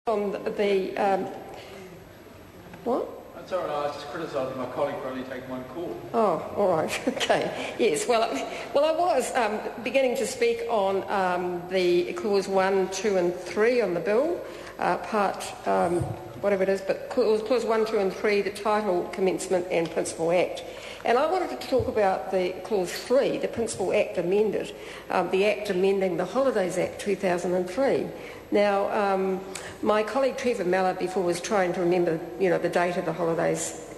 on the what? That's all right. I was just criticising my colleague for only taking one call. Oh, all right. Okay. Yes. Well, I was beginning to speak on the clause 1, 2 and 3 on the bill, part whatever it is, but clause 1, 2 and 3, the title, Commencement and Principal Act. And I wanted to talk about the clause 3, the Principal Act amended, the Act amending the Holidays Act 2003. Now, my colleague Trevor Mallard before was trying to remember, the date of the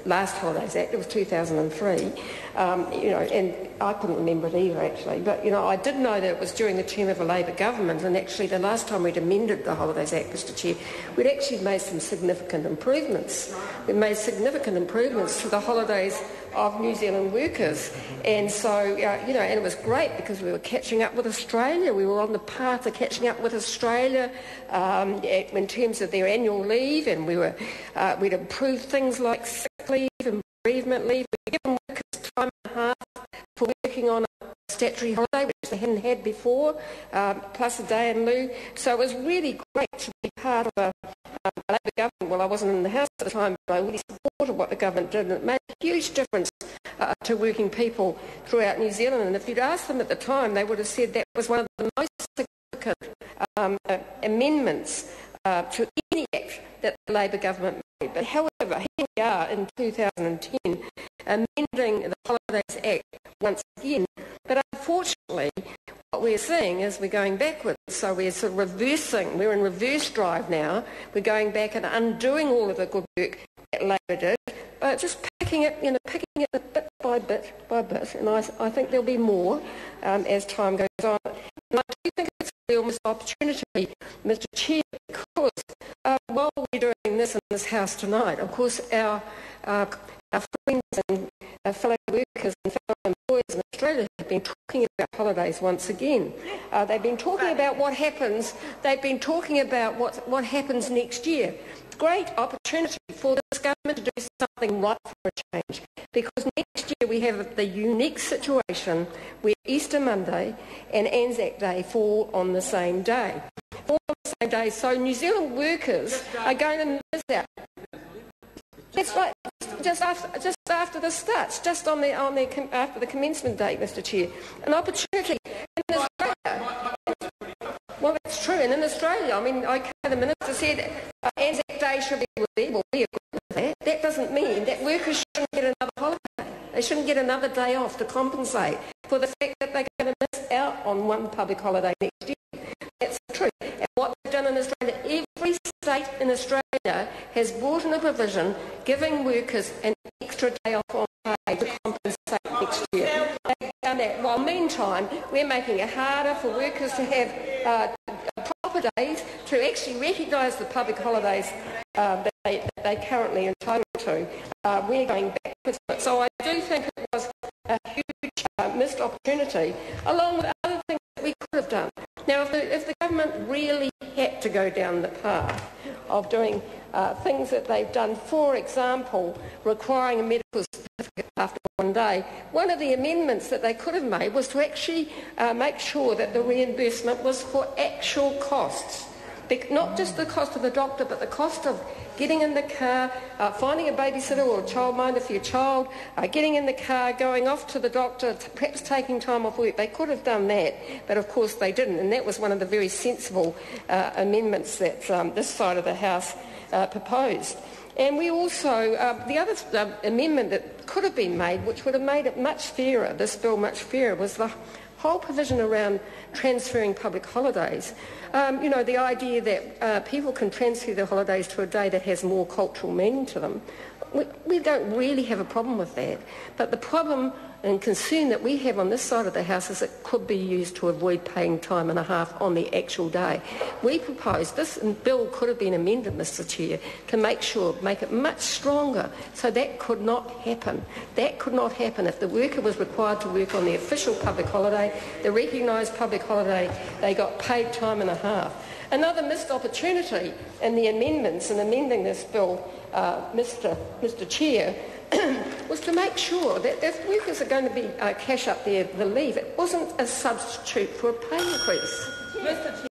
last Holidays Act. It was 2003, and I couldn't remember it either, actually. But, I did know that it was during the term of a Labor government, and actually the last time we'd amended the Holidays Act, Mr Chair, we'd actually made some significant improvements. We made significant improvements to the holidays of New Zealand workers. And so, and it was great because we were catching up with Australia. We were on the path of catching up with Australia in terms of their annual leave, and we'd improved things like sick leave and bereavement leave. We'd given workers time and a half for working on a statutory holiday, which they hadn't had before, plus a day in lieu. So it was really great to be part of a Labor government. Well, I wasn't in the House at the time, but I really supported what the government did, and it made a huge difference to working people throughout New Zealand. And if you'd asked them at the time, they would have said that was one of the most significant amendments to any act that the Labor government made. But however, here we are in 2010, amending the Holidays Act once again. But unfortunately, what we're seeing is we're going backwards. So we're sort of reversing. We're in reverse drive now. We're going back and undoing all of the good work that Labor did, just picking it bit by bit by bit. And I think there'll be more as time goes on. And I do think it's a real missed opportunity, Mr Chair, because while we're doing this in this House tonight, of course our friends and fellow workers and fellow employers in Australia have been talking about holidays once again. They've been talking about what happens. They've been talking about what happens next year. Great opportunity for this government to do something right for a change, because next year we have the unique situation where Easter Monday and Anzac Day fall on the same day. So New Zealand workers are going to miss out. That's right. Just after this starts, just after the commencement date, Mr Chair, an opportunity in Australia. Well, that's true, and in Australia, the Minister said Anzac Day should be there. Well, we agree with that. That doesn't mean that workers shouldn't get another holiday. They shouldn't get another day off to compensate for the fact that they're going to miss out on one public holiday next year. That's true. And what they've done in Australia, every state in Australia has brought in a provision giving workers an extra day off on pay to compensate next year. They've done that. While meantime, we're making it harder for workers to have proper days to actually recognise the public holidays that they currently entitled to. We're going backwards. So I do think it was a huge missed opportunity, along with other things that we could have done. Now, if the government really had to go down the path of doing things that they've done, for example, requiring a medical certificate after one day, one of the amendments that they could have made was to actually make sure that the reimbursement was for actual costs. Not just the cost of the doctor, but the cost of getting in the car, finding a babysitter or a childminder for your child, getting in the car, going off to the doctor, perhaps taking time off work. They could have done that, but of course they didn't, and that was one of the very sensible amendments that this side of the House proposed. And we also, the other amendment that could have been made, which would have made it much fairer, this bill much fairer, was the whole provision around transferring public holidays. The idea that people can transfer their holidays to a day that has more cultural meaning to them. We don't really have a problem with that. But the problem and concern that we have on this side of the House is it could be used to avoid paying time and a half on the actual day. We proposed this bill could have been amended, Mr Chair, to make it much stronger, so that could not happen. That could not happen if the worker was required to work on the official public holiday, the recognised public holiday, they got paid time and a half. Another missed opportunity in the amendments and amending this bill, Mr Chair, was to make sure that if workers are going to be cash up the leave, it wasn't a substitute for a pay increase.